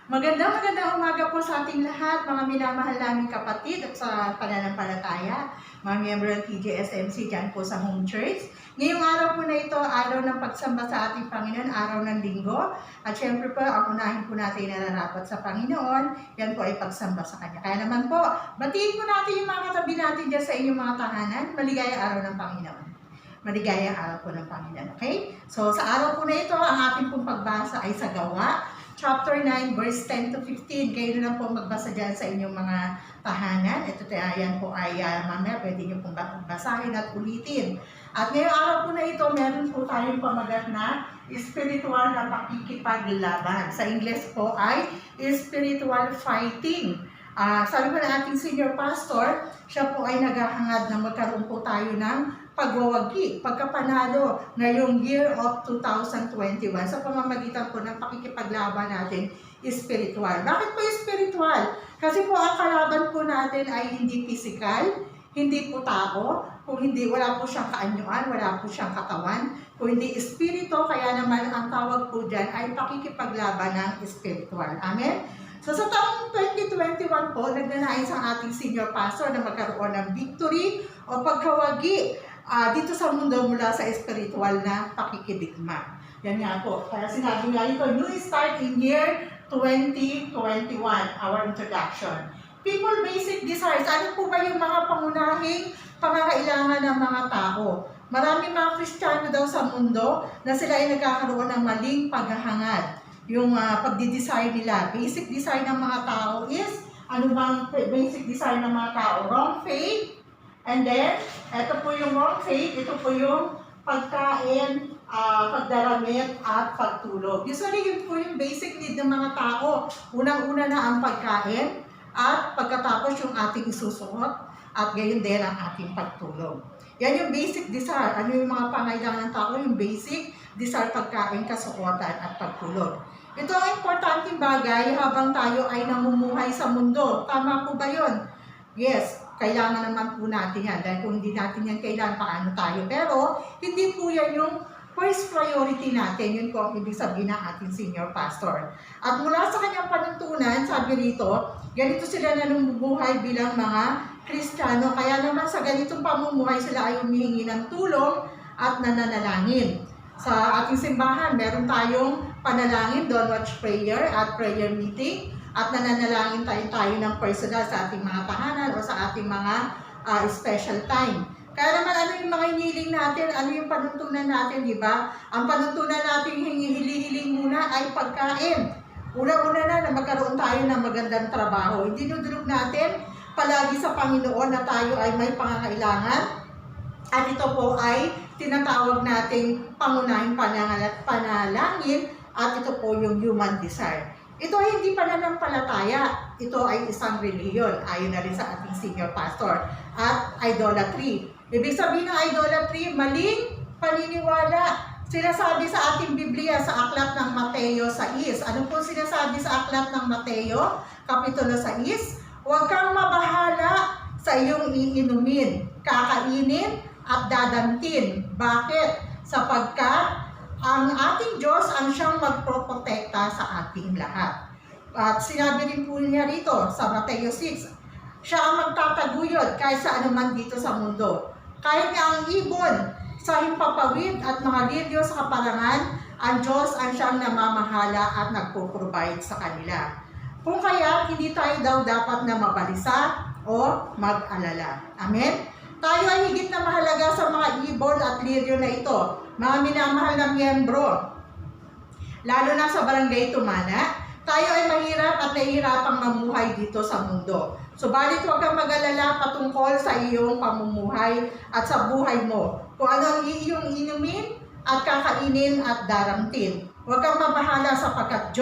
Magandang umaga po sa ating lahat, mga minamahal naming kapatid at sa pananampalataya, mga miyembro ng TJSMC dyan po sa Home Church. Ngayong araw po na ito, araw ng pagsamba sa ating Panginoon, araw ng linggo. At syempre po, ang unahin po natin nararapat sa Panginoon, yan po ay pagsamba sa Kanya. Kaya naman po, batiin po natin yung mga katabi natin dyan sa inyong mga tahanan. Maligayang araw ng Panginoon. Maligayang araw po ng Panginoon. Okay? So sa araw po na ito, ang ating pong pagbasa ay sa Gawa, chapter 9, verse 10 to 15. Kayo na po magbasa dyan sa inyong mga tahanan. Ito yan po ay mamaya pwede nyo pong basahin at ulitin. At ngayong araw po na ito, meron po tayong pamagat na spiritual na pakikipaglaban. Sa Ingles po ay spiritual fighting. Sabi po na ating senior pastor, siya po ay naghahangad na magkaroon po tayo ng pagwawagi, pagkapanalo ngayong year of 2021 sa pamamagitan po ng pakikipaglaban natin spiritual. Bakit po spiritual? Kasi po ang kalaban po natin ay hindi physical, hindi po tao, kung hindi wala po siyang kaanyuan, wala po siyang katawan, kung hindi espiritu, kaya naman ang tawag po dyan ay pakikipaglaban ng spiritual. Amen? So sa taong 2021 po, nagnanais ang ating senior pastor na magkaroon ng victory o pagkawagi dito sa mundo mula sa spiritual na pakikidigma. Yan nga po. Kaya sinabi nga ito, new start in year 2021, our introduction. People basic desires. Ano po ba yung mga pangunahing pangangailangan ng mga tao? Maraming mga Kristiyano daw sa mundo na sila ay nagkakaroon ng maling paghahangad. Yung pagdi-desire nila. Basic desire ng mga tao is, ano bang basic desire ng mga tao? Wrong faith. And then, ito po yung wrong faith, ito po yung pagkain, pagdaramit, at pagtulog. Usually, yun po yung basic need ng mga tao. Unang-una na ang pagkain, at pagkatapos yung ating isusuot, at gayon din ang ating pagtulog. Yan yung basic desire. Ano yung mga pangailangan ng tao? Yung basic desire, pagkain, kasuotan, at pagtulog. Ito ang importanteng bagay habang tayo ay namumuhay sa mundo. Tama po ba yun? Yes. Kailangan naman po natin yan. Dahil kung hindi natin yan kailangan, paano tayo? Pero, hindi po yan yung first priority natin. Yun po ang ibig sabihin ng ating senior pastor. At mula sa kanyang panuntunan, sabi rito, ganito sila namumuhay bilang mga Kristiyano. Kaya naman sa ganitong pamumuhay, sila ay humihingi ng tulong at nananalangin. Sa ating simbahan, meron tayong panalangin, dawn watch prayer at prayer meeting. At nananalangin tayo ng personal sa ating mga tahanan o sa ating mga special time. Kaya naman ano yung mga hinihiling natin, ano yung panuntunan natin, di ba? Ang panuntunan natin hinihiling muna ay pagkain. Una-una na magkaroon tayo ng magandang trabaho. Dinudulog natin palagi sa Panginoon na tayo ay may pangangailangan. At ito po ay tinatawag nating pangunahing panalangin at ito po yung human desire. Ito ay hindi pananampalataya. Ito ay isang reliyon, ayon na rin sa ating senior pastor. At idolatry. Ibig sabihin ng idolatry, maling paniniwala. Sinasabi sa ating Biblia sa aklat ng Mateo 6. Ano po sinasabi sa aklat ng Mateo, Kapitulo 6? Huwag kang mabahala sa iyong iinumin, kakainin at dadantin. Bakit? Sapagkat ang ating Diyos ang siyang magproprotekta sa ating lahat. At sinabi rin po niya rito sa Mateo 6, siya ang magtataguyod kaysa anuman dito sa mundo. Kahit nga ang ibon sa himpapawid at mga lilyo sa kaparangan, ang Diyos ang siyang namamahala at nagpo-provide sa kanila. Kung kaya, hindi tayo daw dapat na mabalisa o mag-alala. Amen? Tayo ay higit na mahalaga sa mga ibon at liryo na ito, mga minamahal na miyembro. Lalo na sa barangay Tumana, tayo ay mahirap at nahihirapang mamuhay dito sa mundo. Subalit huwag kang mag-alala patungkol sa iyong pamumuhay at sa buhay mo. Kung ano ang iyong inumin at kakainin at daramtin. Huwag kang mabahala sapagkat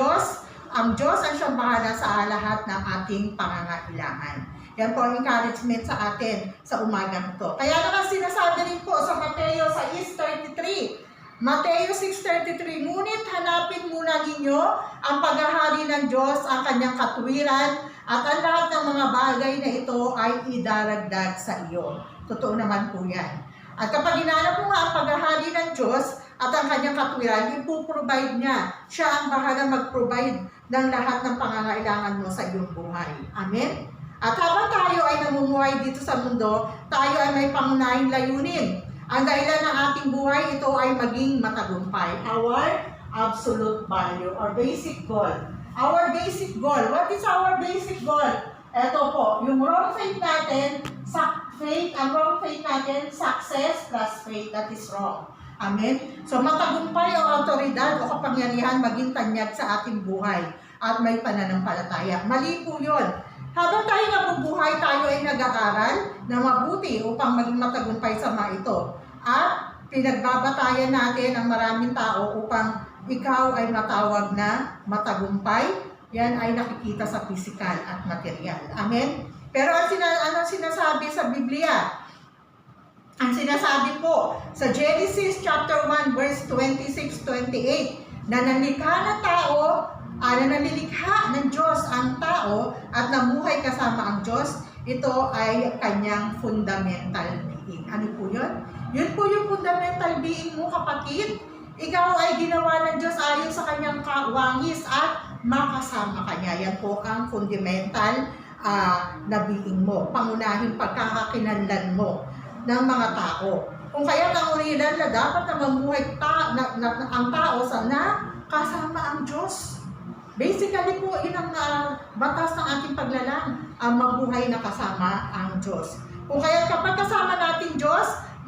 ang Diyos ang siyang bahala sa lahat ng ating pangangailangan. Yan po ang encouragement sa atin sa umagang ito. Kaya naman sinasabi rin po sa Mateo 6:33. Mateo 6:33, ngunit hanapin muna ninyo ang paghahari ng Diyos, ang kanyang katuwiran, at ang lahat ng mga bagay na ito ay idaragdag sa iyo. Totoo naman po yan. At kapag hinanap mo nga ang paghahari ng Diyos, at ang kanyang katwiran, ipuprovide niya. Siya ang bahala mag-provide ng lahat ng pangangailangan mo sa iyong buhay. Amen? At habang tayo ay namumuhay dito sa mundo, tayo ay may pangunahing layunin. Ang dahilan ng ating buhay, ito ay maging matagumpay. Our absolute value or basic goal. Our basic goal. What is our basic goal? Ito po, yung wrong faith natin, ang wrong faith natin, success plus faith, that is wrong. Amen? So matagumpay o autoridad o kapangyarihan maging tanyag sa ating buhay at may pananampalataya. Mali po yun. Habang tayo nabubuhay, tayo ay nag-aaral na mabuti upang maging matagumpay sa mga ito. At pinagbabatayan natin ang maraming tao upang ikaw ay matawag na matagumpay. Yan ay nakikita sa physical at material. Amen? Pero ano sinasabi sa Biblia? Ang sinasabi po sa Genesis chapter 1 verse 26-28 na nalikha ng Diyos ang tao at namuhay kasama ang Diyos, ito ay kanyang fundamental being. Ano po yun? Yun po yung fundamental being mo, kapatid. Ikaw ay ginawa ng Diyos ayon sa kanyang kawangis at makasama kanya. Yan po ang fundamental na being mo. Pangunahing pagkakakinanlan mo ng mga tao. Kung kaya kaurilan na dapat na mamuhay ang tao sana kasama ang Diyos. Basically po, yun ang batas ng ating paglalang, ang mabuhay na kasama ang Diyos. Kung kaya kapag kasama natin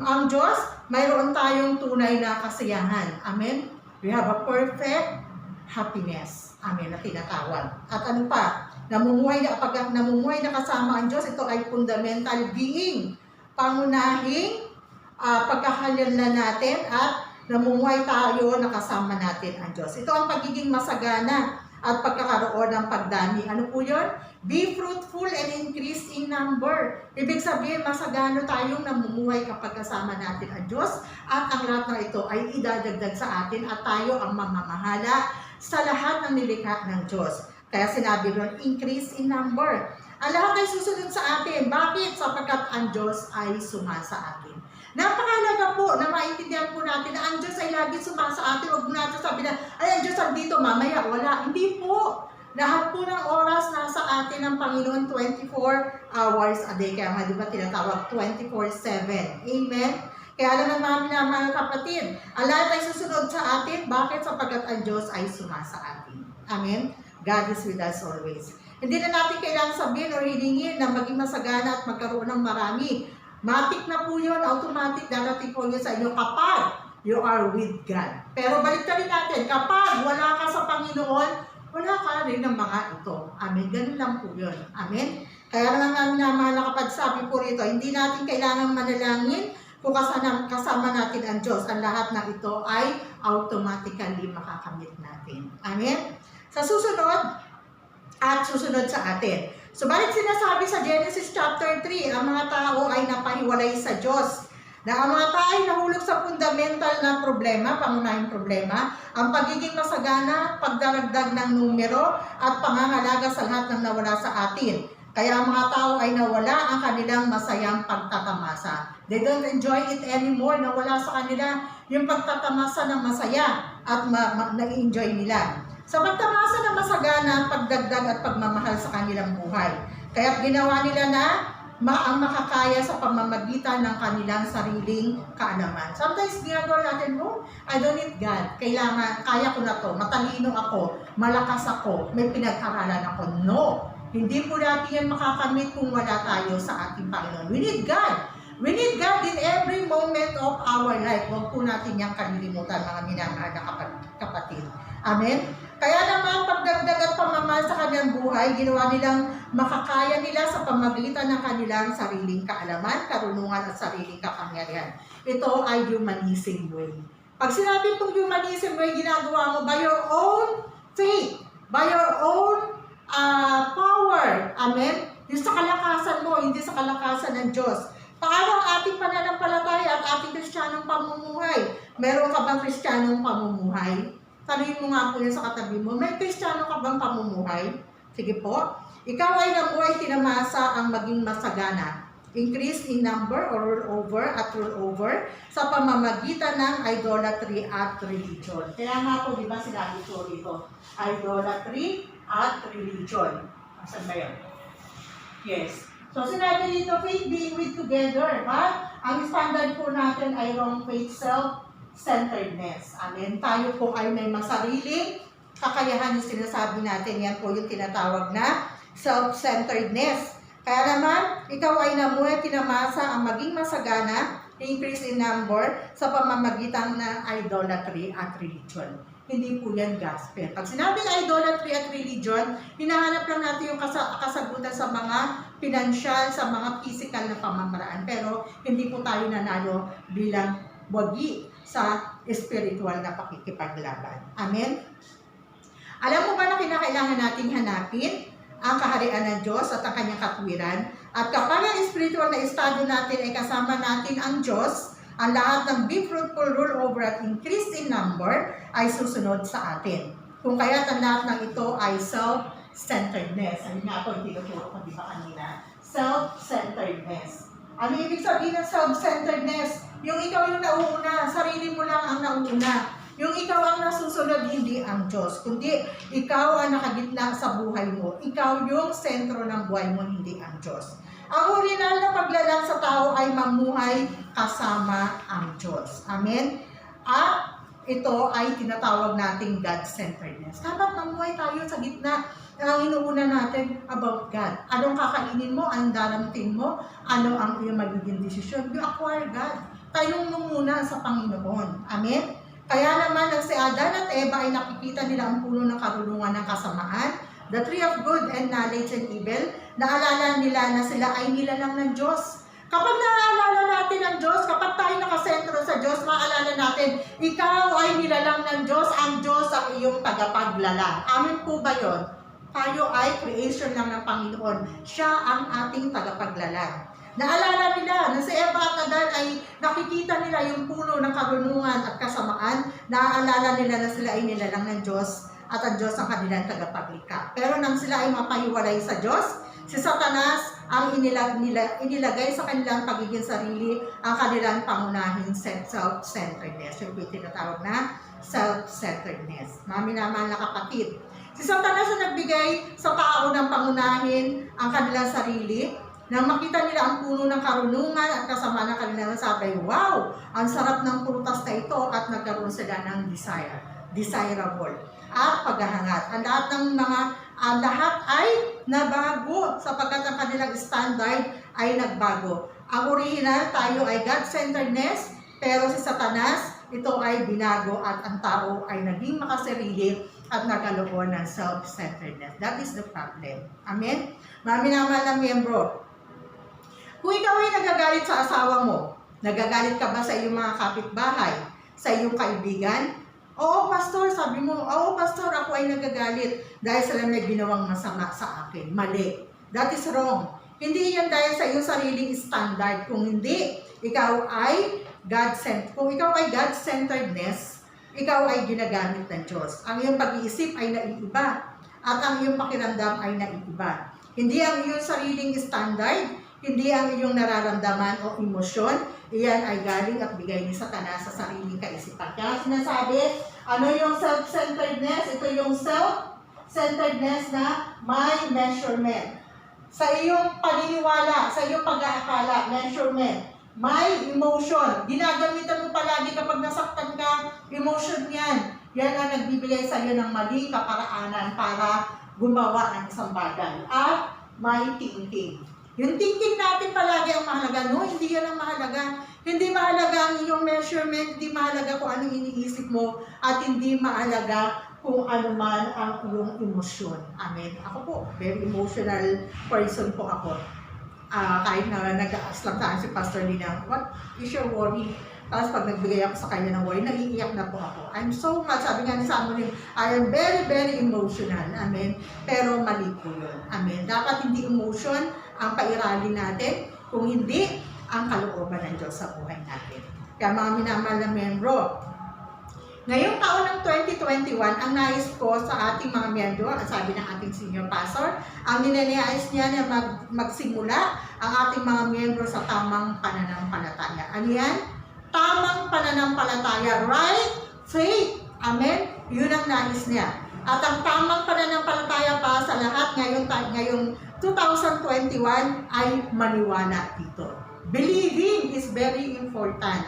ang Diyos, mayroon tayong tunay na kasiyahan. Amen? We have a perfect happiness. Amen, na tinatawag. At ano pa? Pag namumuhay na kasama ang Diyos, ito ay fundamental being. Pangunahing pagkakalanlan natin at namumuhay tayo na kasama natin ang Diyos. Ito ang pagiging masagana at pagkakaroon ng pagdami. Ano po yun? Be fruitful and increase in number. Ibig sabihin, masagano tayong namumuhay kapag kasama natin ang Diyos at ang lahat ng ito ay idadagdag sa atin at tayo ang mamamahala sa lahat ng nilikha ng Diyos. Kaya sinabi ron, increase in number. Ang lahat ay susunod sa atin. Bakit? Sapagkat ang Diyos ay sumasa atin. Napakalaga po na maintindihan po natin na ang Diyos ay lagi sumasa atin. Huwag natin sabi na, ay ang Diyos andito, mamaya wala. Hindi po. Lahat po ng oras nasa atin ng Panginoon 24 hours a day. Kaya nga di ba tinatawag 24/7. Amen? Kaya alam namin na mga kapatid, ang lahat ay susunod sa atin. Bakit? Sapagkat ang Diyos ay sumasa atin. Amen? God is with us always. Hindi na natin kailangan sabihin o hilingin na maging masagana at magkaroon ng marami. Matik na po yun, automatic darating po yun sa inyo kapag you are with God. Pero balik rin natin, kapag wala ka sa Panginoon, wala ka rin ng mga ito. Amen. Ganun lang po yun. Amen. Kaya naman namin na kapag sabi po rito, hindi natin kailangan manalangin kung kasama natin ang Diyos. Ang lahat ng ito ay automatically makakamit natin. Amen. Sa susunod, at susunod sa atin. Subalit sinasabi sa Genesis chapter 3, ang mga tao ay napahiwalay sa Diyos. Na ang mga tao ay nahulog sa fundamental na problema, pangunahing problema, ang pagiging masagana, pagdaragdag ng numero, at pangangalaga sa lahat ng nawala sa atin. Kaya ang mga tao ay nawala ang kanilang masayang pagtatamasa. They don't enjoy it anymore. Nawala sa kanila yung pagtatamasa ng masaya at na-enjoy nila. Sa pagtamasa ng masagana, pagdagdag at pagmamahal sa kanilang buhay. Kaya ginawa nila na ang makakaya sa pamamagitan ng kanilang sariling kaalaman. Sometimes ginagawa natin, I don't need God. Kaya ko na to. Matalino ako. Malakas ako. May pinag-aralan ako. No. Hindi po natin yan makakamit kung wala tayo sa ating Panginoon. We need God. We need God in every moment of our life. Huwag po natin yung kalilimutan, mga minamahal na kapatid. Amen? Kaya naman, pagdagdag at pamamahal sa kanyang buhay, ginawa nilang makakaya nila sa pamagitan ng kanilang sariling kaalaman, karunungan at sariling kapangyarihan. Ito ay humanism way. Pag sinabi pong humanism way, ginagawa mo by your own faith, by your own power. Amen? Yung sa kalakasan mo, hindi sa kalakasan ng Diyos. Paano ang ating pananampalataya at ating kristyanong pamumuhay? Meron ka bang kristyanong pamumuhay? Sabihin mo nga po yan sa katabi mo, may kristyano ka bang pamumuhay? Sige po. Ikaw ay nabuhay tinamasa ang maging masagana increase in number or rule over sa pamamagitan ng idolatry at religion. Kaya nga po, di ba sinabi ko dito, idolatry at religion. Asan ba yun? Yes. So, sinabi dito, faith being with together, but ang standard po natin ay wrong faith, self-centeredness. Amen. Tayo po ay may masariling kakayahan yung sinasabi natin. Yan po yung tinatawag na self-centeredness. Kaya naman, ikaw ay namuhay tinamasa ang maging masagana, increase in number, sa pamamagitan ng idolatry at religion. Hindi po yan gospel. Pag sinabing idolatry at religion, hinahanap lang natin yung kasagutan sa mga pinansyal, sa mga physical na pamamaraan. Pero hindi po tayo nanalo bilang wagi sa spiritual na pakikipaglaban. Amen? Alam mo ba na kinakailangan nating hanapin ang kaharian ng Diyos at ang kanyang katwiran? At kapag ang spiritual na estado natin ay kasama natin ang Diyos, ang lahat ng be fruitful, rule over at increase in number ay susunod sa atin. Kung kaya't ang lahat ng ito ay self-centeredness. Ano nga ako, hindi naturo ko di ba kanina? Self-centeredness. Ano ibig sabihin ng self-centeredness? Yung ikaw yung nauuna, sarili mo lang ang nauuna. Yung ikaw ang nasusunod, hindi ang Diyos. Kundi ikaw ang nakagitna sa buhay mo. Ikaw yung sentro ng buhay mo, hindi ang Diyos. Ang original na paglalang sa tao ay mamuhay kasama ang Diyos. Amen? At ito ay tinatawag nating God-centeredness. Dapat mamuhay tayo sa gitna. Ang inuuna natin about God. Anong kakainin mo? Anong dalamtin mo? Ano ang iyong magiging desisyon? You acquire God. Tayong muna sa Panginoon. Amen? Kaya naman, nang si Adan at Eva ay nakikita nila ang puno ng karunungan ng kasamaan, the tree of good and knowledge and evil, naalala nila na sila ay nilalang ng Diyos. Kapag naalala natin ang Diyos, kapag tayo nakasentro sa Diyos, maalala natin, ikaw ay nilalang ng Diyos, ang Diyos ang iyong tagapaglalang. Amin po ba yun? Tayo ay creation lang ng Panginoon. Siya ang ating tagapaglalang. Naalala nila na si Eva at Adan ay nakikita nila yung puno ng karunungan at kasamaan. Naaalala nila na sila ay nilalang ng Diyos at ang Diyos ang kanilang tagapaglikha. Pero nang sila ay mapahiwalay sa Diyos, si Satanas ang inilagay sa kanilang pagiging sarili ang kanilang pangunahing self-centeredness. Yung tinatawag na self-centeredness. Mga minamahal na kapatid, si Satanas ang nagbigay sa tao ng pangunahin ang kanilang sarili. Nang makita nila ang puno ng karunungan at kasama ng kanilang sabi, wow, ang sarap ng prutas na ito, at nagkaroon sila ng desirable at paghahangat. Ang lahat ay nabago sapagkat ang kanilang standard ay nagbago. Ang original, tayo ay God-centeredness, pero si Satanas, ito ay binago at ang tao ay naging makasarili at nagkaroon ng self-centeredness. That is the problem. Amen? Mga minamahal na miyembro, kung ikaw ay nagagalit sa asawa mo, nagagalit ka ba sa iyong mga kapitbahay, sa iyong kaibigan? Oo, pastor, sabi mo, oo, pastor, ako ay nagagalit dahil sila may ginawang masama sa akin. Mali. That is wrong. Hindi yan dahil sa iyong sariling standard. Kung hindi, ikaw ay God-centered. Kung ikaw ay God-centeredness, ikaw ay ginagamit ng Diyos. Ang iyong pag-iisip ay naiiba at ang iyong pakiramdam ay naiiba. Hindi ang iyong sariling standard, hindi ang iyong nararamdaman o emosyon, iyan ay galing at bigay ni Satanas sa sariling kaisipan. Kaya sinasabi, ano yung self-centeredness? Ito yung self-centeredness na may measurement. Sa iyong paniniwala, sa iyong pag-aakala, measurement. May emotion. Ginagamitan mo palagi kapag nasaktan ka, emotion yan. Yan ang nagbibigay sa iyo ng maling kaparaanan para gumawa ng isang bagay. At may thinking. Yung thinking natin palagi ang mahalaga. No, hindi yan ang mahalaga. Hindi mahalaga ang iyong measurement, hindi mahalaga kung anong iniisip mo, at hindi mahalaga kung ano man ang iyong emosyon. Amen. Ako po, very emotional person po ako. Kahit na nag-aas lang saan si Pastor Lina, what is your worry? Tapos pag nagbigay ako sa kanya ng worry, naiiyak na po ako. I'm so much, sabi nga ni Samuel, I am very, very emotional. Amen. Pero mali po yun. Amen. Dapat hindi emotion ang pairali natin, kung hindi ang kalooban ng Diyos sa buhay natin. Kaya mga minamahal na membro, Ngayong taon ng 2021, ang nais ko sa ating mga miyembro, ang sabi ng ating senior pastor, ang ninanais niya na magsimula ang ating mga miyembro sa tamang pananampalataya. Ano yan? Tamang pananampalataya, right? Faith. Amen? Yun ang nais niya. At ang tamang pananampalataya pa sa lahat ngayong 2021 ay maniwala dito. Believing is very important.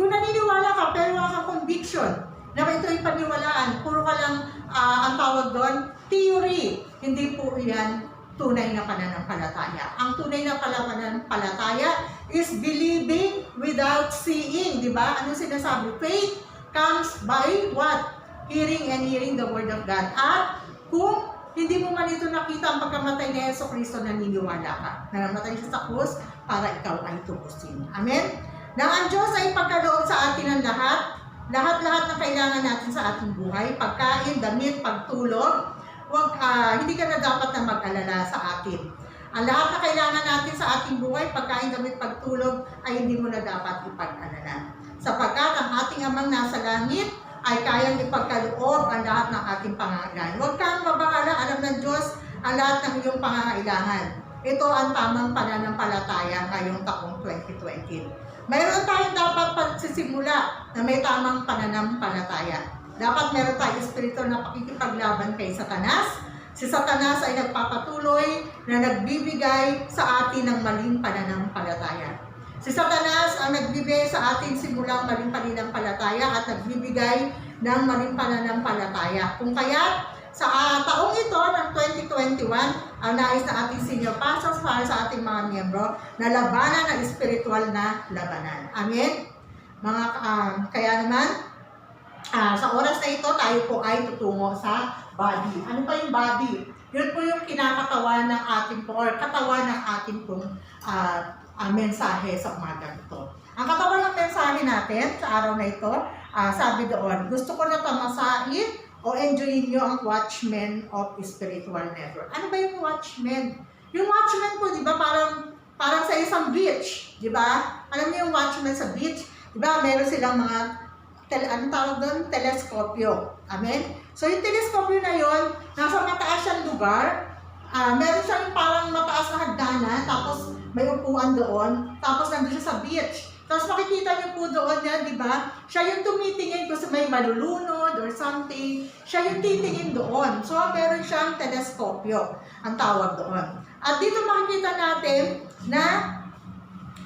Kung naniniwala ka pero wala kang conviction na ito'y paniwalaan, puro ka lang ang tawag doon, theory. Hindi po yan tunay na pananampalataya. Ang tunay na pananampalataya is believing without seeing. Diba? Ano sinasabi? Faith comes by what? Hearing and hearing the word of God. At kung hindi mo man ito nakita ang pagkamatay ni Jesucristo, naniniwala ka. Nanamatay siya sa krus para ikaw ay tubusin. Amen? Nang ang Diyos ay pagkaloob sa atin ng lahat-lahat na kailangan natin sa ating buhay, pagkain, damit, pagtulog, hindi ka na dapat na mag-alala sa atin. Ang lahat na kailangan natin sa ating buhay, pagkain, damit, pagtulog, ay hindi mo na dapat ipag-alala. Sapagkat ang ating Amang nasa langit ay kayang ipagkaloob ang lahat ng ating pangangailangan. Huwag kang mabahala, alam ng Diyos ang lahat ng iyong pangangailangan. Ito ang tamang pananampalataya ngayong taong 2020. Mayroon tayong dapat pagsisimula na may tamang pananampalataya. Dapat meron tayong espiritu na pakikipaglaban kay Satanas. Si Satanas ay nagpapatuloy na nagbibigay sa atin ng maling pananampalataya. Si Satanas ang nagbibigay sa atin simulang maling pananampalataya at nagbibigay ng maling pananampalataya. Kung kaya, sa taong ito ng 2021, ang nais na ating senior pastors para sa ating mga miyembro na labanan ng espiritual na labanan. Amen? Kaya naman, sa oras na ito, tayo po ay tutungo sa body. Ano pa yung body? Yun po yung kinakatawan ng ating po, or katawan ng ating pong mensahe sa umagang ito. Ang katawan ng mensahe natin sa araw na ito, sabi doon, gusto ko na tamasahin o enjoyin nyo ang Watchmen of Spiritual Network. Ano ba yung Watchmen? Yung Watchmen po, di ba, parang sa isang beach, di ba? Alam niyo yung Watchmen sa beach? Di ba, meron silang mga anong tawag doon? Teleskopyo. Amen? So yung teleskopyo na yon, nasa mataas siyang lugar, meron siyang parang mataas na hagdanan, tapos may upuan doon, tapos nandun siya sa beach. Tapos makikita niyo po doon yan, di ba? Siya yung tumitingin kung may malulunod or something. Siya yung titingin doon. So, meron siyang teleskopyo, ang tawag doon. At dito makikita natin na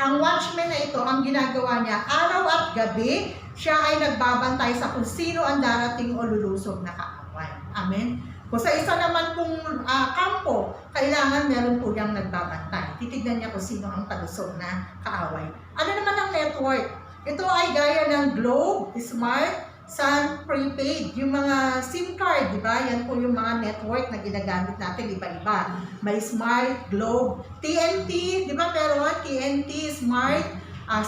ang watchman na ito, ang ginagawa niya, araw at gabi, siya ay nagbabantay sa kung sino ang darating o lulusog na kaaway. Amen? Kung sa isa naman pong kampo, kailangan meron po niyang nagbabantay. Titignan niya kung sino ang palusog na kaaway. Ano naman ang network? Ito ay gaya ng Globe, Smart, Sun, Prepaid. Yung mga SIM card, di ba? Yan po yung mga network na ginagamit natin, iba-iba. May Smart, Globe, TNT, di ba? Pero TNT, Smart,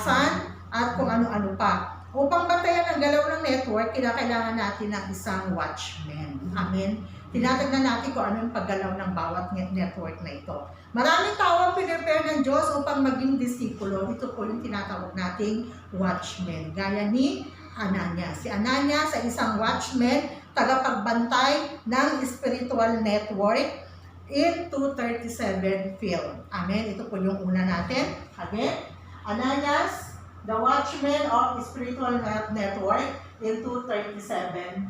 Sun, at kung ano-ano pa. Upang bantayan ang galaw ng network, kailangan natin ng isang watchman. Amen? Tinatignan natin kung ano yung paggalaw ng bawat network na ito. Maraming tao ang pinrepare ng Diyos upang maging disipulo. Ito po yung tinatawag nating watchman. Gaya ni Ananias. Si Ananias ay isang watchman, tagapagbantay ng spiritual network in 237 field. Amen? Ito po yung una natin. Again, Ananias, the watchman of spiritual network in 237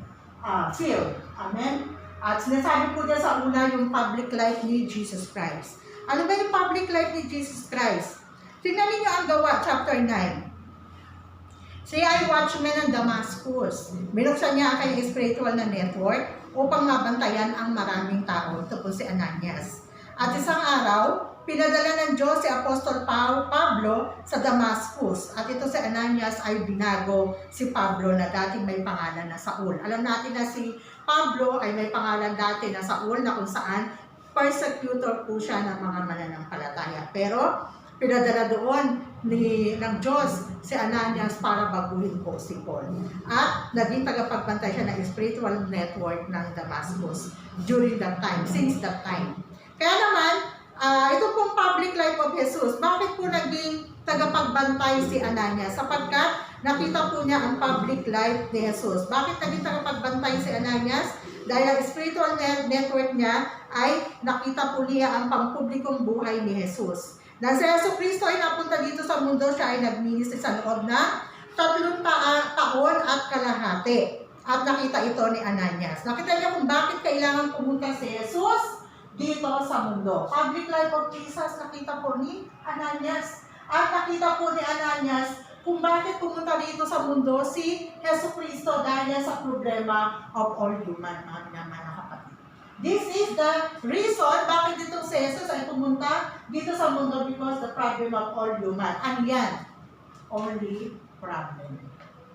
field. Amen? At sinasabi po dyan sa una yung public life ni Jesus Christ. Ano ba yung public life ni Jesus Christ? Tingnan niyo ang Gawa, chapter 9. Siya ay watchman ng Damascus. Binuksan niya ang kanyang spiritual na network upang mabantayan ang maraming tao. Ito po si Ananias. At isang araw, pinadala ng Diyos si Apostol Pablo sa Damascus. At ito si Ananias ay binago si Pablo na dating may pangalan na Saul. Alam natin na si Pablo ay may pangalan dati na Saul na kung saan persecutor po siya ng mga mananampalataya. Pero pinadala doon ng Diyos si Ananias para baguhin po si Paul. At naging tagapagbantay siya ng spiritual network ng Damascus during that time, since that time. Kaya naman, ito pong public life of Jesus. Bakit po naging tagapagbantay si Ananias? Sapagkat nakita po niya ang public life ni Jesus. Bakit naging tagapagbantay si Ananias? Dahil ang spiritual network niya ay nakita po niya ang pampublikong buhay ni Jesus. Na si Yesu Cristo ay napunta dito sa mundo, siya ay nag-ministry sa loob ng 3 taon at kalahati. At nakita ito ni Ananias. Nakita niya kung bakit kailangan pumunta si Jesus dito sa mundo. Public life of Jesus, nakita po ni Ananias. At nakita po ni Ananias kung bakit pumunta dito sa mundo si Yesu Cristo dahil sa problema of all human, mga kapatid. This is the reason bakit dito si Jesus ay pumunta dito sa mundo, because the problem of all human. Ano yan? Only problem.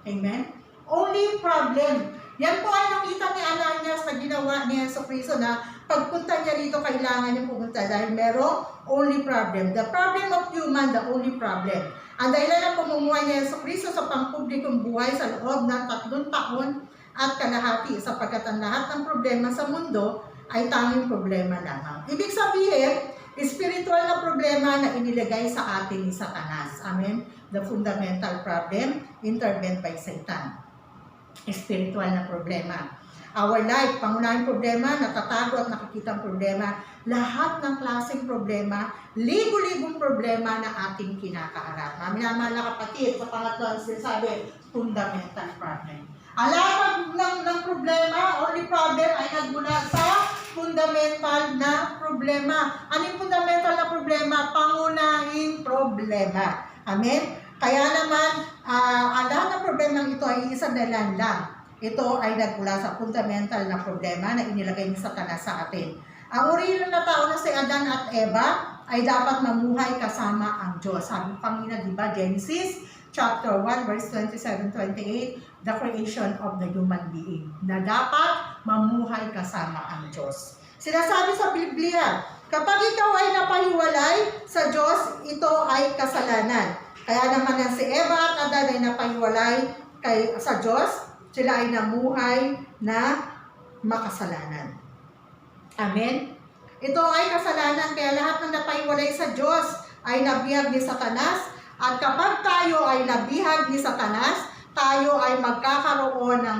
Amen? Only problem. Yan po ay nakita ni Ananias na ginawa ni Yesu Cristo na pagpunta niya dito, kailangan niya pumunta dahil merong only problem. The problem of human, the only problem. Ang dahilan ng pamumuhay ni Yesu Cristo sa pampublikong buhay sa loob ng 3 taon at kalahati, sapagkat ang lahat ng problema sa mundo ay tanging problema lamang. Ibig sabihin, spiritual na problema na inilagay sa atin ni Satanas. Amen? The fundamental problem intervened by Satan. Spiritual na problema. Our life, pangunahing problema, natatago at nakikitang problema, lahat ng klaseng problema, libo-libong problema na ating kinakaharap. Minamahal na kapatid, sa pangatlo, sinasabi, fundamental problem. Alam ng problema, only problem ay nagmula sa fundamental na problema. Ano yung fundamental na problema? Pangunahing problema. Amen? Kaya naman, ang lahat ng problema ito ay isang dahilan lang. Ito ay nagmula sa fundamental na problema na inilagay ni Satanas sa atin. Ang original na tao na si Adan at Eva ay dapat mamuhay kasama ang Diyos. Sabi ng Panginoon, di ba? Genesis chapter 1 verse 27-28, the creation of the human being, na dapat mamuhay kasama ang Diyos. Sinasabi sa Biblia, kapag ikaw ay napahiwalay sa Diyos, ito ay kasalanan. Kaya naman si Eva at Adan ay napahiwalay sa Diyos, sila ay namuhay na makasalanan. Amen? Ito ay kasalanan, kaya lahat ng napahiwalay sa Diyos ay nabihag ni Satanas. At kapag tayo ay nabihag ni Satanas, tayo ay magkakaroon ng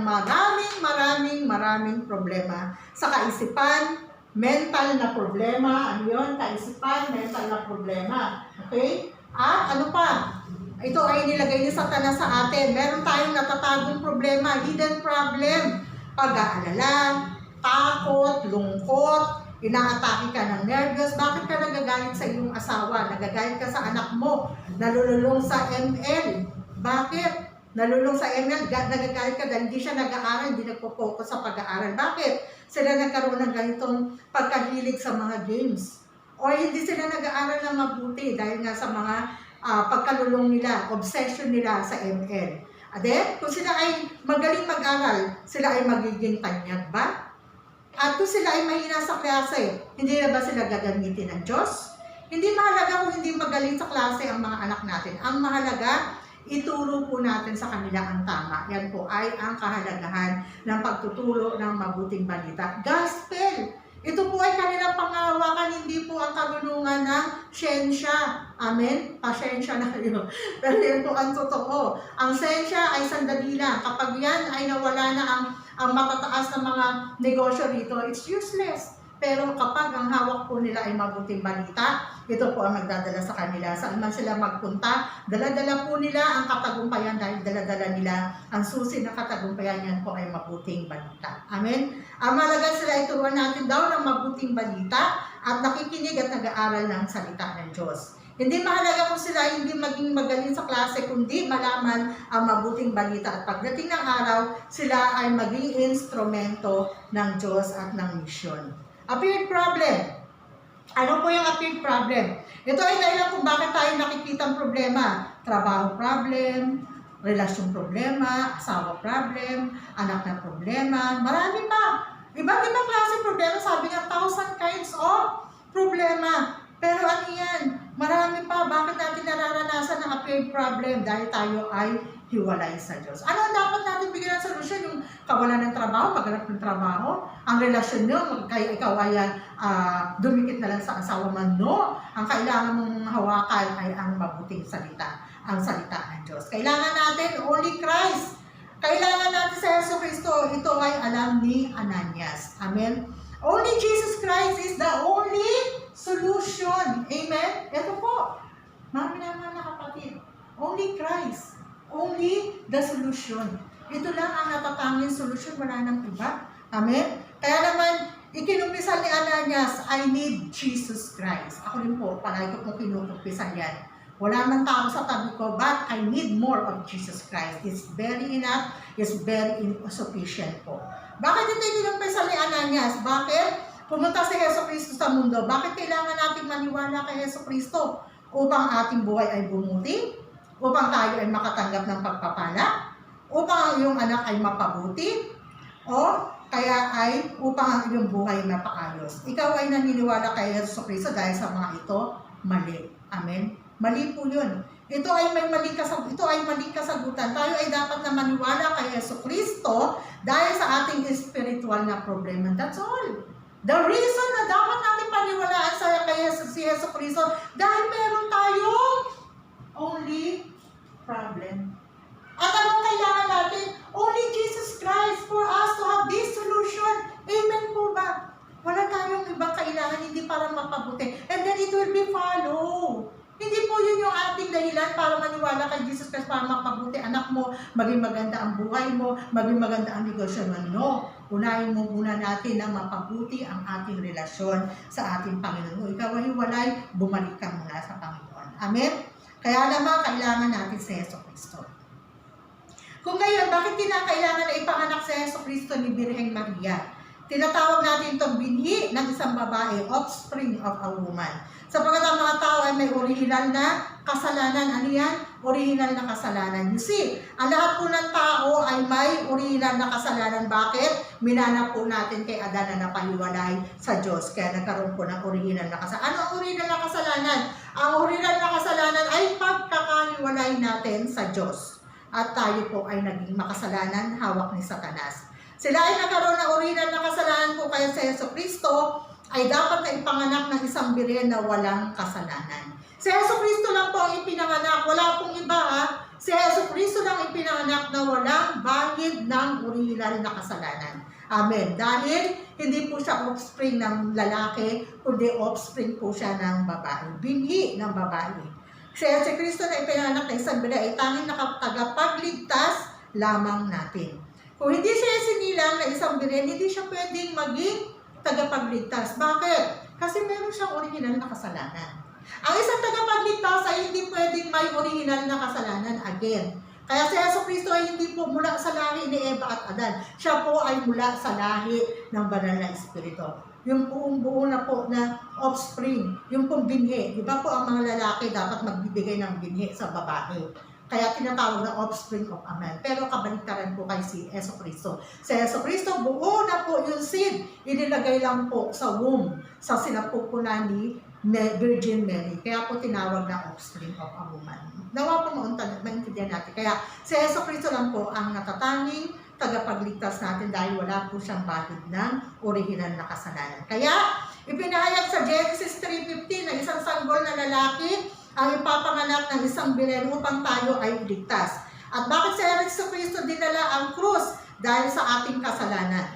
maraming problema sa kaisipan, mental na problema. Ano yun? Kaisipan, mental na problema. Okay? At ano pa? Ito ay nilagay ni Satanas sa atin. Meron tayong natatagong problema, hidden problem, pag-aalala, takot, lungkot, inaatake ka ng nervyos. Bakit ka nagagalit sa iyong asawa? Nagagalit ka sa anak mo? Nalululong sa ML? Bakit? Nalulong sa ML, nagagalit ka dahil hindi siya nag-aaral, hindi nagpo-focus sa pag-aaral. Bakit? Sila nagkaroon ng ganitong pagkahilig sa mga games. O hindi sila nag-aaral ng mabuti dahil nga sa mga pagkalulong nila, obsession nila sa ML. Then, kung sila ay magaling mag-aral, sila ay magiging tanyag ba? At kung sila ay mahina sa klase, hindi na ba sila gagamitin ng Diyos? Hindi mahalaga kung hindi magaling sa klase ang mga anak natin. Ang mahalaga, ituro po natin sa kanila ang tama. Yan po ay ang kahalagahan ng pagtuturo ng mabuting balita. Gospel! Ito po ay kanilang pangahawakan, hindi po ang karunungan ng siyensya. Amen? Pasensya na kayo. Pero yan po ang totoo. Ang siyensya ay sandali lang. Kapag yan ay nawala na ang matataas na mga negosyo rito, it's useless. Pero kapag ang hawak po nila ay mabuting balita, ito po ang magdadala sa kanila. Saan man sila magpunta, dala-dala po nila ang katagumpayan dahil dala-dala nila ang susi na katagumpayan, yan po ay mabuting balita. Amen? Ang malaga sila ituruan natin daw ng mabuting balita at nakikinig at nag-aaral ng salita ng Diyos. Hindi mahalaga kung sila hindi maging magaling sa klase, kundi malaman ang mabuting balita. At pagdating ng araw, sila ay maging instrumento ng Diyos at ng misyon. Appeared problem. Ano po yung appeared problem? Ito ay dahilan kung bakit tayo nakikita ang problema. Trabaho problem, relasyon problema, asawa problem, anak na problema, marami pa. Iba't ibang klase problema, sabi nga 1,000 kinds of problema. Pero ano yan? Marami pa. Bakit natin nararanasan ang appeared may problem dahil tayo ay hiwalay sa Diyos. Ano ang dapat natin bigyan ng solusyon? Yung kawalan ng trabaho, maghanap ng trabaho, ang relasyon nyo, kaya ikaw ay dumikit na lang sa asawa man, no? Ang kailangan mong hawakan ay ang mabuting salita, ang salita ng Diyos. Kailangan natin only Christ. Kailangan natin sa Yesu Cristo. Ito ay alam ni Ananias. Amen? Only Jesus Christ is the only solution. Amen? Ito po. Mga minamahal na kapatid. Only Christ. Only the solution. Ito lang ang natatanging solution. Wala nang iba. Amen? Kaya naman, ikinumpisan ni Ananias, I need Jesus Christ. Ako rin po, palagi ko pong kinumpisan yan. Wala man tao sa tabi ko, but I need more of Jesus Christ. It's very enough. It's very sufficient po. Bakit ito ikinumpisan ni Ananias? Bakit? Pumunta si Yesu Cristo sa mundo. Bakit kailangan natin maniwala kay Yesu Cristo? Upang ating buhay ay bumuti? Upang tayo ay makatanggap ng pagpapala? Upang ang iyong anak ay mapabuti? O kaya ay upang ang iyong buhay mapaayos? Ikaw ay naniniwala kay Yesu Cristo dahil sa mga ito, mali. Amen? Mali po yun. Ito ay maling kasagutan. Tayo ay dapat na maniwala kay Yesu Cristo dahil sa ating spiritual na problema. That's all. The reason na dapat natin paniwalaan sa kay si Yesu Cristo dahil meron tayong only problem. At anong kailangan natin? Only Jesus Christ for us to have this solution. Amen po ba? Wala tayong ibang kailangan, hindi para mapabuti. And then it will be follow. Hindi po yun yung ating dahilan para maniwala kay Jesus Christ para mapabuti anak mo, maging maganda ang buhay mo, maging maganda ang negosyo mo. No. Unahin mo muna natin na mapabuti ang ating relasyon sa ating Panginoon. Kung ikaw ay hiwalay, bumalik ka muna sa Panginoon. Amen? Kaya naman, kailangan natin sa Yesu Cristo. Kung ngayon, bakit kinakailangan na ipanganak sa Yesu Cristo ni Birheng Maria? Tinatawag natin itong binhi ng isang babae, offspring of a woman. Sapagkat ang mga tao ay may original na kasalanan. Ano yan? Original na kasalanan. You see, ang lahat po ng tao ay may original na kasalanan. Bakit? Minana po natin kay Adan na napahiwalay sa Diyos. Kaya nagkaroon po ng original na kasalanan. Ano ang original na kasalanan? Ang original na kasalanan ay pagkakahiwalay natin sa Diyos. At tayo po ay naging makasalanan, hawak ni Satanas. Sila ay nagkaroon ng original na kasalanan po kaya sa Yesu Cristo ay dapat na ipanganak ng isang birhen na walang kasalanan. Si Yesu Cristo lang po ang ipinanganak, wala pong iba ha. Si Yesu Cristo lang ipinanganak na walang bahid ng original na kasalanan. Amen. Dahil hindi po siya offspring ng lalaki, kundi offspring po siya ng babae. Binhi ng babae. Si Yesu Cristo na ipinanganak ng isang birhen ay tanging nakatagapagligtas lamang natin. Kung hindi siya sinilang na isang birhen, hindi siya pwedeng maging tagapagligtas. Bakit? Kasi meron siyang original na kasalanan. Ang isang tagapagligtas ay hindi pwedeng may original na kasalanan again. Kaya si Yesu Cristo ay hindi po mula sa lahi ni Eva at Adan. Siya po ay mula sa lahi ng banal na Espiritu. Yung buong na po na offspring, yung pong binhi. Di ba po ang mga lalaki dapat magbibigay ng binhi sa babae? Kaya tinatawag na offspring of a man. Pero kabaliktaran po kay si Yesu Cristo. Si Yesu Cristo, buo na po yung seed. Inilagay lang po sa womb, sa sinapupunan ni Virgin Mary. Kaya po tinawag na offspring of a woman. Nawa po maintindihan natin. Kaya si Yesu Cristo lang po ang natatanging tagapagligtas natin dahil wala po siyang bahid ng original na kasalanan. Kaya ipinahayag sa Genesis 3:15 na isang sanggol na lalaki ang ipapanganak ng isang birhen upang tayo ay iligtas. At bakit si Yesu Cristo dinala ang krus? Dahil sa ating kasalanan.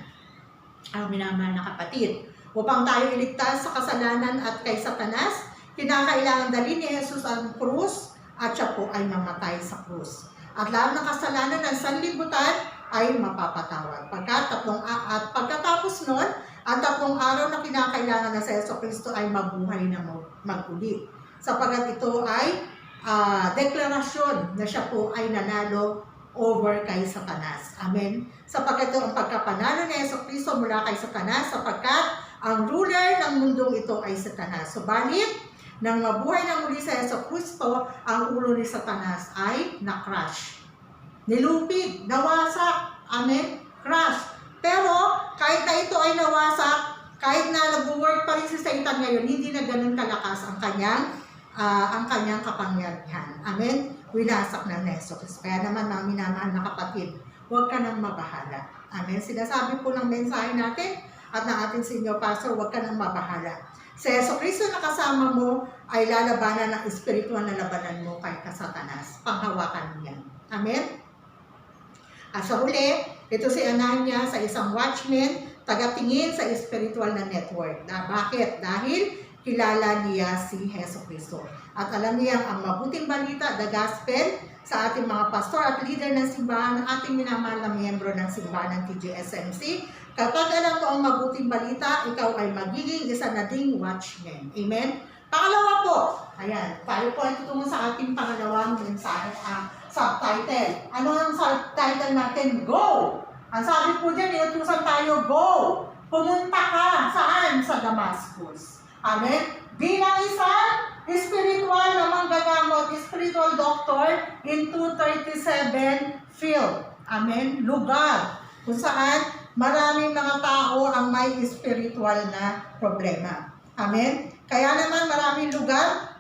Ang minamahal na kapatid, upang tayo iligtas sa kasalanan at kay Satanas, kinakailangan dalhin ni Jesus ang krus at siya po ay mamatay sa krus. At lahat ng kasalanan ng sanlibutan ay mapapatawad. Pagkatapos nun, ang 3 araw na kinakailangan na sa Yesu Cristo ay mabuhay na mag-uli. Sapagat ito ay deklarasyon na siya po ay nanalo over kay Satanas. Amen? Sapagkat ito ang pagkapanalo ni Yesu Cristo mula kay Satanas, sapagkat ang ruler ng mundong ito ay Satanas. Subalit, nang mabuhay na muli sa Yesu Cristo, ang ulo ni Satanas ay na-crush. Nilupig, nawasak. Amen? Crush. Pero, kahit na ito ay nawasak, kahit na nag-work pa rin si Satan ngayon, hindi na ganun kalakas ang kanyang kapangyarihan. Amen? winasak ng Jesus. Kaya naman mga minamahal na kapatid, huwag ka nang mabahala. Amen. Sinasabi po ng mensahe natin at ng ating senior pastor, huwag ka nang mabahala. Si Jesucristo na kasama mo ay lalabanan ng espiritual na labanan mo kay Satanas. Panghawakan mo yan. Amen? At sa huli, ito si Anania sa isang watchman, tagatingin sa spiritual na network. Bakit? Dahil kilala niya si Jesucristo. At alam niya ang mabuting balita, the gospel, sa ating mga pastor at leader ng simbahan, ng ating minamahal na miyembro ng simbahan ng TGSMC. Kapag alam mo ang mabuting balita, ikaw ay magiging isa na ding watchman. Amen? Pangalawa po, ayan, tayo po ay tutungo sa ating pangalawang mensahe, subtitle. Ano ang subtitle natin? Go! Ang sabi po dyan, iutusan tayo, go! Pumunta ka, saan? Sa Damascus. Amen? Bilang isang spiritual na manggagamot, spiritual doctor in 237 field. Amen? Lugar kung saan maraming mga tao ang may spiritual na problema. Amen? Kaya naman maraming lugar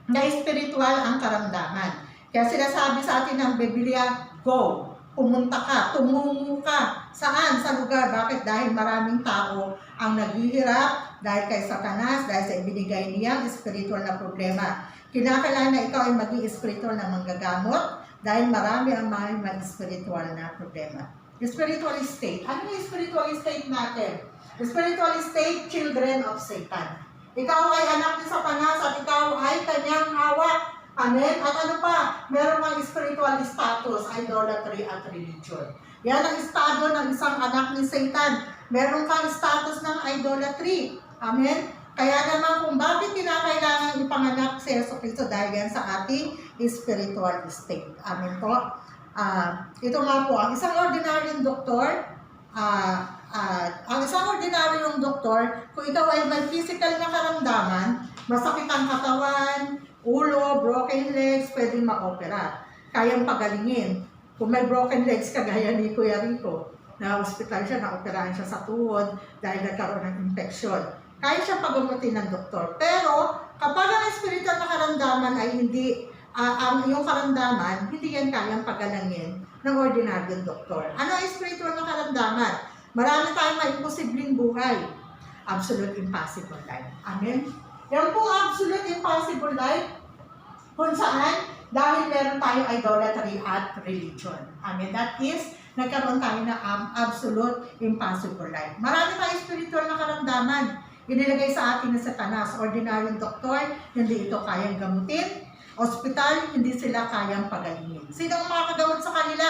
na spiritual ang karamdaman. Kaya sinasabi sa atin ng Biblia, go! Pumunta ka, tumungo ka. Saan? Sa lugar. Bakit? Dahil maraming tao ang naghihirap dahil kay Satanas, dahil sa ibinigay niyang spiritual na problema. Kinakailangan na ikaw ay maging spiritual na manggagamot dahil marami ang may spiritual na problema. Spiritual state. Ano yung spiritual state natin? Spiritual state, children of Satan. Ikaw ay anak ni Satanas at ikaw ay kanyang hawak. Amen? At ano pa? Meron kang spiritual status, idolatry at religion. Yan ang estado ng isang anak ni Satan. Meron kang status ng idolatry. Amen? Kaya naman kung bakit kinakailangan ipanganak si Jesucristo dahil yan sa ating spiritual state. Amen po? Ito nga po, ang isang ordinaryong doktor, kung ikaw ay may physical na karamdaman, masakit ang katawan, ulo, broken legs, pwedeng ma-opera. Kayang pagalingin. Kung may broken legs, kagaya ni Kuya Rico, na hospital siya, na-operahan siya sa tuhod dahil nagkaroon ng infeksyon. Kaya siya pagamutin ng doktor. Pero, kapag ang spiritual na karamdaman ay hindi, ang iyong karamdaman, hindi yan kayang pagalangin ng ordinaryong doktor. Ano ang spiritual na karamdaman? Marami tayong may imposibleng buhay. Absolute impossible life. Amen? Yan po absolute impossible life kung saan dahil meron tayong idolatry at religion. Amen? That is, nagkaroon tayo ng absolute impossible life. Marami tayong spiritual na karamdaman. Inilagay sa atin ng Satanas. Ordinaryong doktor, hindi ito kayang gamutin. Hospital, hindi sila kayang pagalingin. Sino ang makakagamot sa kanila?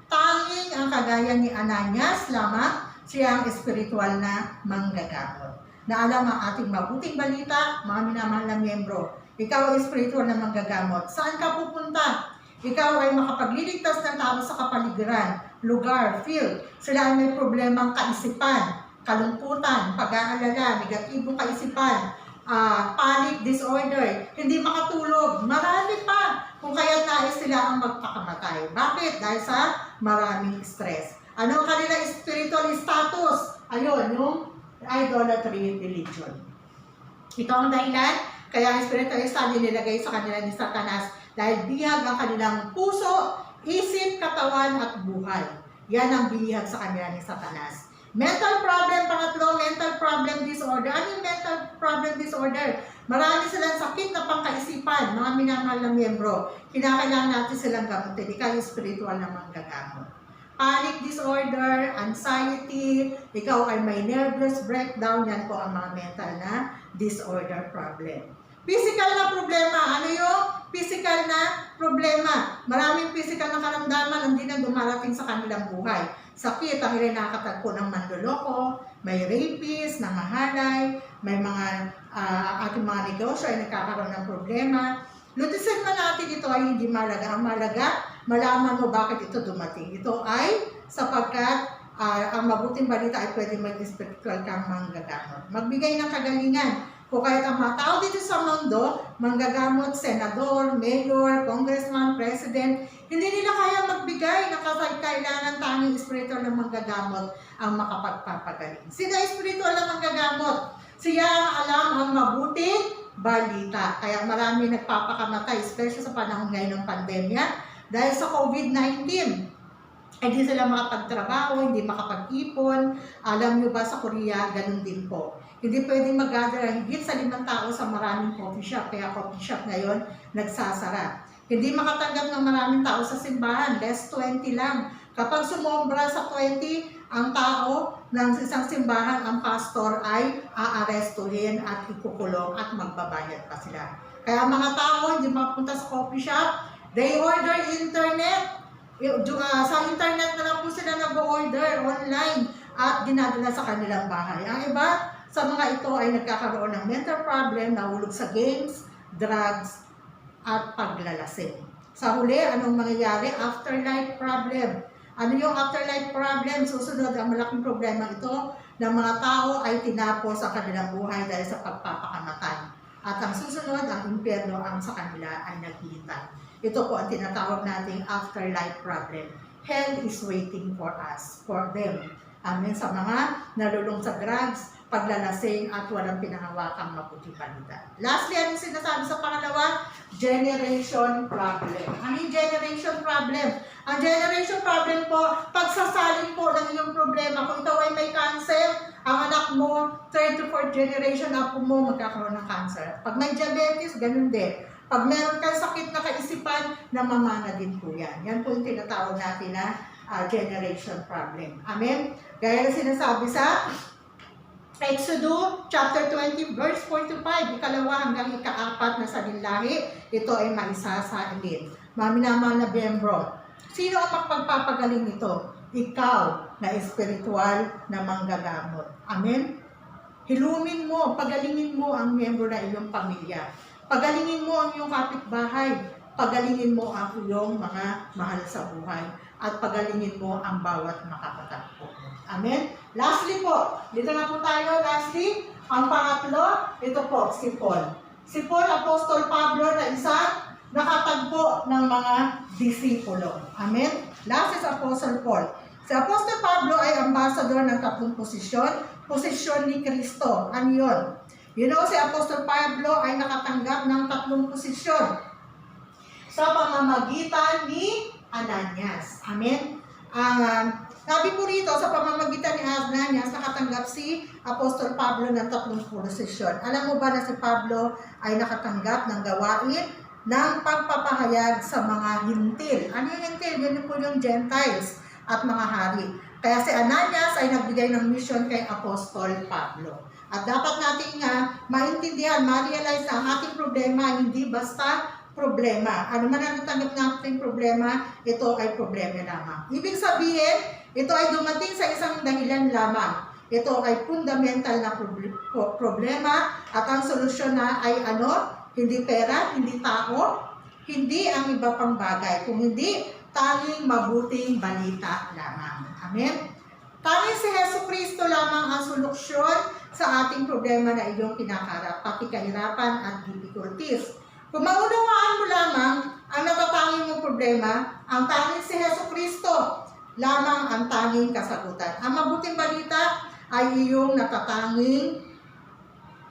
Tanging ang kagaya ni Ananias lamang, siya ang spiritual na manggagamot. Na alam ang ating mabuting balita, mga minamahal na miyembro, ikaw ay spiritual na manggagamot. Saan ka pupunta? Ikaw ay makapagliligtas ng tao sa kapaligiran, lugar, field. Sila ay may problemang kaisipan, kalungkutan, pag-aalala, negatibong kaisipan, panic disorder, hindi makatulog, marami pa. Kung kaya't nais sila ang magpakamatay. Bakit? Dahil sa maraming stress. Ano ang kanilang spiritual status? Ayun, yung idolatry religion. Ito ang dahilan, kaya ang spiritual status nilagay sa kanila ni Satanas dahil bihag ang kanilang puso, isip, katawan at buhay. Yan ang bihag sa kanila ni Satanas. Mental problem, pangatlo, mental problem disorder. Ano yung mental problem disorder? Marami silang sakit na pangkaisipan, mga minamahal na miyembro. Kinakailangan natin silang gamutin. Ikaw yung spiritual na manggagamot. Panic disorder, anxiety, ikaw ay may nervous breakdown, yan po ang mga mental na disorder problem. Physical na problema, ano yung physical na problema? Maraming physical na karamdaman hindi na dumarating sa kanilang buhay. Sakit, ang ilan nakakatagpo ng manloloko, may rapist, nangahalay, may mga ating mga negosyo ay nagkakaroon ng problema. Lutisin man natin ito ay hindi malaga. Ang malaga, malaman mo bakit ito dumating. Ito ay sapagkat ang mabuting balita ay pwede mag-spiritual kang manggagamot. Magbigay ng kagalingan. Kung kahit ang mga tao dito sa mundo, manggagamot, senador, mayor, congressman, president, hindi nila kaya magbigay na kailangan tanging spiritual na manggagamot ang makapagpapagaling. Sino spiritual na manggagamot? Siya ang alam ang mabuting balita. Kaya marami nagpapakamatay, especially sa panahon ngayon ng pandemya, dahil sa COVID-19. Hindi sila makapagtrabaho, hindi makapag-ipon. Alam nyo ba sa Korea, ganun din po. Hindi pwedeng mag-gather higit sa 5 tao sa maraming coffee shop. Kaya coffee shop ngayon, nagsasara. Hindi makatanggap ng maraming tao sa simbahan, less 20 lang. Kapag sumombra sa 20, ang tao ng isang simbahan, ang pastor ay aarestuhin at ikukulong at magbabayad pa sila. Kaya mga tao, hindi makapunta sa coffee shop, they order internet. Sa internet na lang po sila nag-order online at dinadala sa kanilang bahay. Ang iba sa mga ito ay nagkakaroon ng mental problem, nahulog sa games, drugs, at paglalasing. Sa huli, anong mangyayari? Afterlife problem. Ano yung afterlife problem? Susunod ang malaking problema ito na mga tao ay tinapos sa kanilang buhay dahil sa pagpapakamatay. At ang susunod, ang impyerno ang sa kanila ay naghihintay. Ito po ang tinatawag nating afterlife problem. Hell is waiting for us, for them. Amen. Sa mga nalulung sa drugs, paglalasing at walang pinangawakang mabuti balita. Lastly, ano sinasabi sa pangalawa? Generation problem. Ano yung generation problem? Ang generation problem po, pagsasalin po ng iyong problema. Kung ikaw ay may cancer, ang anak mo, 3rd to 4th generation apo mo magkakaroon ng cancer. Pag may diabetes, ganun din. Pag meron kang sakit na kaisipan, namamana din po yan. Yan po yung tinatawag natin na generation problem. Amen? Gaya na sinasabi sa Exodus chapter 20 verse 4 to 5, ikalawa hanggang ika-4 na salinlahi, ito ay maisasailin. Maminamahal na biyembro, sino ang magpapagaling nito? Ikaw na espiritual na manggagamot. Amen? Hilumin mo, pagalingin mo ang miyembro na iyong pamilya. Pagalingin mo ang iyong kapitbahay. Pagalingin mo ang iyong mga mahal sa buhay. At pagalingin mo ang bawat makakatakbo. Amen? Lastly po, dito na po tayo. Lastly, ang pangatlo, ito po, si Paul. Si Paul, Apostol Pablo na isang nakatagpo ng mga disipulo. Amen? Last is Apostle Paul. Si Apostol Pablo ay ambassador ng 3 posisyon ni Kristo. Ano yun? You know, si Apostol Pablo ay nakatanggap ng 3 posisyon sa pamamagitan ni Ananias. Amen? Sabi po rito, sa pamamagitan ni Ananias, nakatanggap si Apostol Pablo ng 3 posisyon. Alam mo ba na si Pablo ay nakatanggap ng gawain ng pagpapahayag sa mga hintil? Ano yung hintil? Yun po yung Gentiles at mga hari. Kaya si Ananias ay nagbigay ng mission kay Apostol Pablo. At dapat natin maintindihan, ma-realize na ang ating problema ay hindi basta problema. Ano man ang natanggap natin problema, ito ay problema lamang. Ibig sabihin, ito ay dumating sa isang dahilan lamang. Ito ay fundamental na problema at ang solusyon na ay ano? Hindi pera, hindi tao, hindi ang iba pang bagay, kung hindi tanging mabuting balita lamang. Amen? Tanging si Jesucristo lamang ang solusyon sa ating problema na iyong kinakarap, pati kahirapan at difficulties. Kung maunawaan mo lamang ang natatanging mong problema, ang tanging si Jesucristo lamang ang tanging kasagutan. Ang mabuting balita ay iyong natatanging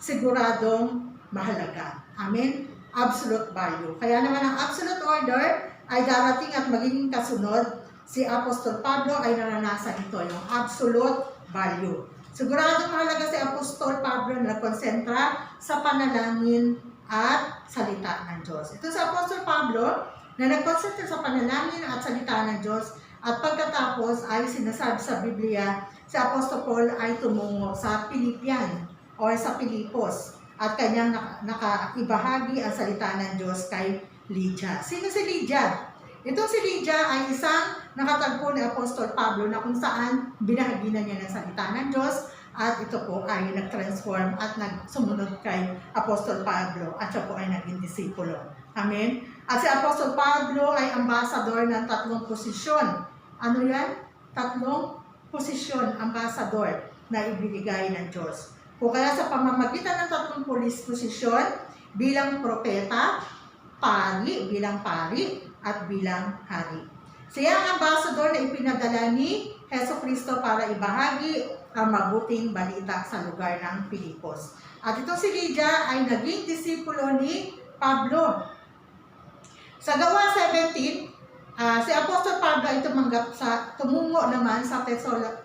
siguradong mahalaga. Amen? Absolute value. Kaya naman ang absolute order ay darating at magiging kasunod. Si Apostol Pablo ay naranasan ito, yung absolute value. Siguradong mahalaga si Apostol Pablo na nagkonsentra sa panalangin at salita ng Diyos. Ito si Apostol Pablo na nagkonsentra sa panalangin at salita ng Diyos at pagkatapos ay sinasabi sa Biblia, si Apostol Paul ay tumungo sa Pilipian o sa Pilipos at kanyang nakaibahagi ang salita ng Diyos kay Lydia. Sino si Lydia? Itong si Lydia ay isang nakatagpo ni Apostol Pablo na kung saan binahagi na niya ng salita ng Diyos at ito po ay nag-transform at nagsumunod kay Apostol Pablo at siya po ay naging disipulo. Amen? At si Apostol Pablo ay ambassador ng 3 posisyon. Ano yan? 3 posisyon, ambassador na ibinigay ng Diyos. Kung kaya sa pamamagitan ng 3 posisyon, bilang propeta, bilang pari, at bilang hari. Siya ang ambassador na ipinadala ni Jesucristo para ibahagi ang mabuting balita sa lugar ng Filipos. At ito si Lydia ay naging disipulo ni Pablo. Sa Gawa 17, si Apostol Pablo ay tumungo naman sa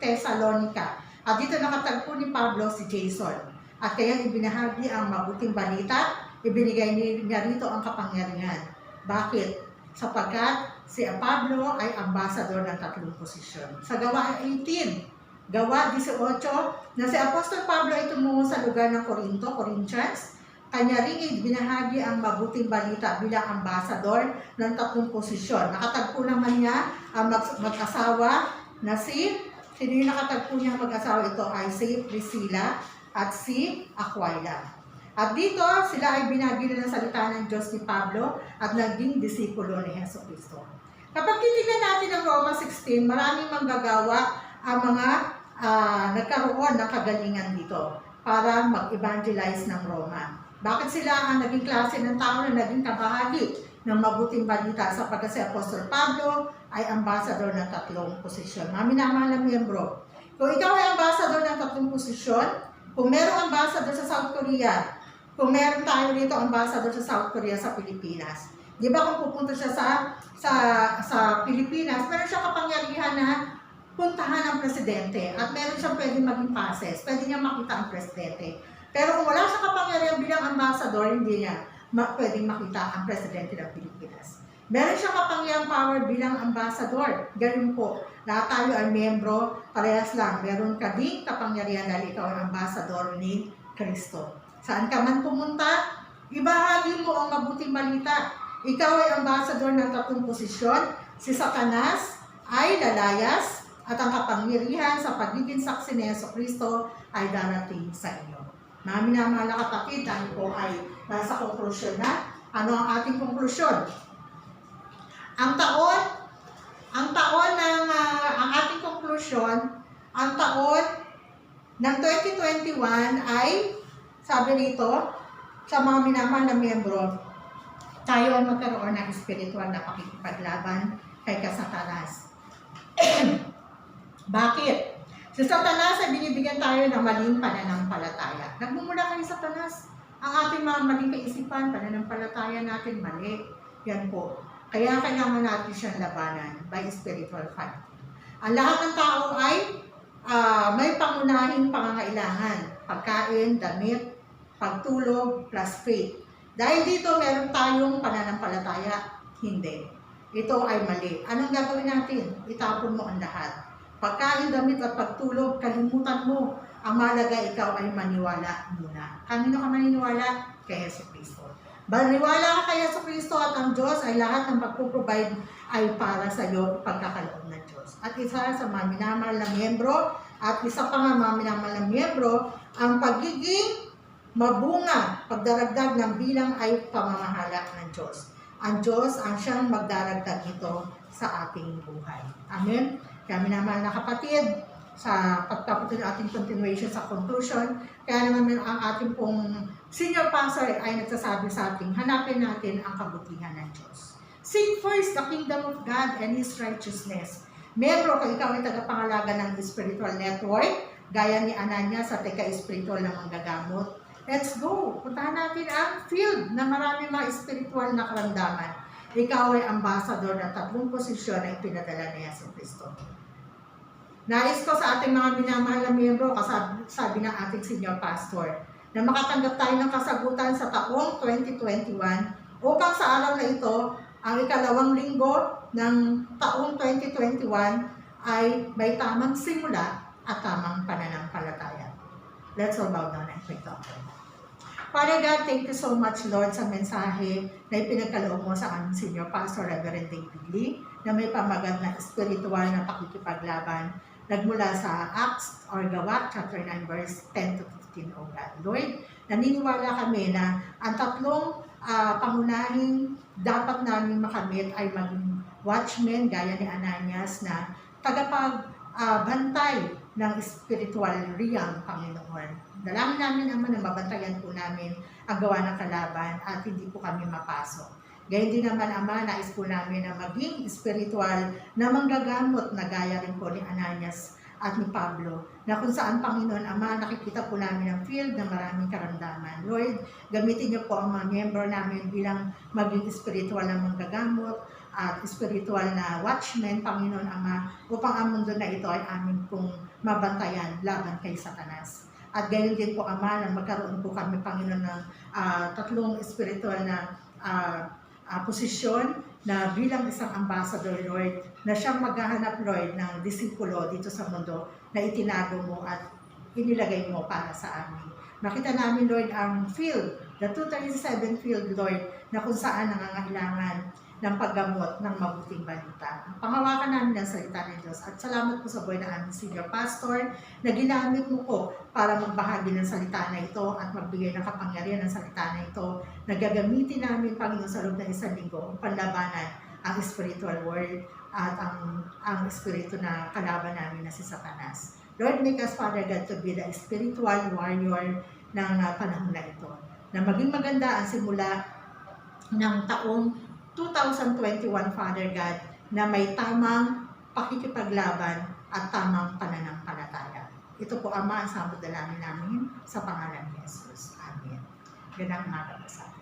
Thessalonica. At dito nakatagpo ni Pablo si Jason. At kaya ibinahagi ang mabuting balita, ibinigay niya rito ang kapangyarihan. Bakit? Sapagkat si Pablo ay ambassador ng tatlong posisyon. Sa Gawa 18, Gawa 18, na si Apostol Pablo ay tumungo sa lugar ng Corinthians, kanya rin binahagi ang mabuting balita bilang ambassador ng tatlong posisyon. Nakatagpo naman niya ang mag-asawa na sino yung nakatagpo niya mag-asawa? Ito ay si Priscilla at si Aquila. At dito, sila ay binagi ng salita ng Diyos ni Pablo at naging disipulo ni Jesucristo. Kapag titignan natin ang Roma 16, maraming manggagawa ang mga nagkaroon ng kagalingan dito para mag-evangelize ng Roma. Bakit sila ang naging klase ng tao na naging kabahagi ng mabuting balita? Sapagkat si Apostol Pablo ay ambassador ng tatlong posisyon. Mga minamahal na miyembro, kung ikaw ay ambassador ng tatlong posisyon, kung merong ambassador sa South Korea, kung meron tayo dito ambassador sa South Korea sa Pilipinas, di ba kung pupunta siya sa Pilipinas, meron siya kapangyarihan na puntahan ang presidente at meron siyang pwedeng maging passes, pwede niya makita ang presidente. Pero kung wala siya kapangyarihan bilang ambassador, hindi niya pwedeng makita ang presidente ng Pilipinas. Meron siyang kapangyarihang power bilang ambassador. Ganun po, lahat tayo ay miyembro, parehas lang. Meron ka ding kapangyarihan dahil ikaw ay ambassador ni Kristo. Saan ka man pumunta, ibahagi mo ang mabuting balita. Ikaw ay ambassador ng tatlong posisyon. Si Satanas ay lalayas at ang kapangyarihan sa pagiging saksi ni Jesucristo ay darating sa iyo. Mga minamahal na kapatid, tayo po ay nasa konklusyon na. Ano ang ating konklusyon? Ang ating konklusyon, ang taon ng 2021 ay, sabi rito, sa mga minamahal na miyembro, tayo ay magkaroon ng spiritual na pakikipaglaban kay Satanas. Bakit? Si Satanas ay binibigyan tayo ng maling pananampalataya. Nagmumula kay Satanas. Ang ating mga maling kaisipan, pananampalataya natin mali. Yan po. Kaya kailangan natin siyang labanan by spiritual fight. Ang lahat ng tao ay may pangunahing pangangailangan. Pagkain, damit, pagtulog, plus faith. Dahil dito meron tayong pananampalataya, hindi. Ito ay mali. Anong gagawin natin? Itapon mo ang lahat. Pagkain, damit at pagtulog, kalimutan mo. Ang mahalaga ikaw ay maniwala muna. Kanino ka maniniwala? Kay Jesucristo. Maniwala ka kay Jesucristo at ang Diyos ay lahat ng pagpuprovide ay para sa iyo pagkakaloob ng Diyos. At isa sa mga minamahal na miyembro at isa pa nga mga minamahal na miyembro, ang pagiging mabunga, pagdaragdag ng bilang ay pamamahala ng Diyos. Ang Diyos ang siyang magdaragdag ito sa ating buhay. Amen? Kaya minamahal na kapatid, sa pagtapos ng ating continuation sa conclusion, kaya naman ang ating pong senior pastor ay nagsasabi sa ating, hanapin natin ang kabutihan ng Diyos. Seek first the kingdom of God and His righteousness. Miyembro ka, ikaw ay tagapangalaga ng spiritual network, gaya ni Ananias sa teka-spiritual na manggagamot. Let's go! Puntahan natin ang field na maraming mga spiritual na karamdaman. Ikaw ay ambassador ng tatlong posisyon na ipinadala ni Jesucristo. Nais ko sa ating mga minamahal na miyembro, sabi ng ating senior pastor, na makatanggap tayo ng kasagutan sa taong 2021 upang sa araw na ito, ang ikalawang linggo ng taong 2021 ay may tamang simula at tamang pananampalataya. Let's all bow down and pray to God. Father God, thank you so much, Lord, sa mensahe na ipinagkaloob mo sa aming senior pastor, Reverend David Lee, na may pamagat na spiritual na pakikipaglaban nagmula sa Acts or Gawa, chapter 9, verse 10 to 15, O God. Lord, naniniwala kami na ang tatlong pangunahing dapat namin makamit ay maging watchmen gaya ni Ananias na tagapagbantay ng spiritual realm, Panginoon. Dalangin namin naman na mabantayan po namin ang gawa ng kalaban at hindi po kami mapasok. Gayun din naman, Ama, nais po namin na maging spiritual na manggagamot na gaya rin po ni Ananias at ni Pablo, na kung saan, Panginoon Ama, nakikita po namin ang field ng maraming karamdaman. Lord, gamitin niyo po ang mga miyembro namin bilang maging spiritual na manggagamot at spiritual na watchmen, Panginoon Ama, upang ang mundo na ito ay amin pong mabantayan laban kay Satanas. At gayon din po, Ama, na magkaroon po kami, Panginoon, ng tatlong spiritual na posisyon na bilang isang ambassador, Lord, na siyang maghahanap, Lord, ng disipulo dito sa mundo na itinago mo at inilagay mo para sa amin. Makita namin, Lord, ang field, the 237 field, Lord, na kung saan nangangailangan ng paggamot ng mabuting balita. Panghawakan namin ang salita ng Diyos at salamat po sa buhay ng aming senior pastor na ginamit mo po para magbahagi ng salita na ito at magbigay ng kapangyarihan ng salita na ito na gagamitin namin, Panginoon, sa loob ng isang linggo upang labanan ang spiritual world at ang espiritu na kalaban namin na si Satanas. Lord, make us, Father God, to be the spiritual warrior ng panahon na ito. Na maging maganda ang simula ng taong 2021, Father God, na may tamang pakikipaglaban at tamang pananampalataya. Ito po, Ama, ang samot dalangin namin sa pangalan ni Jesus. Amen. Gandang umaga po sa atin.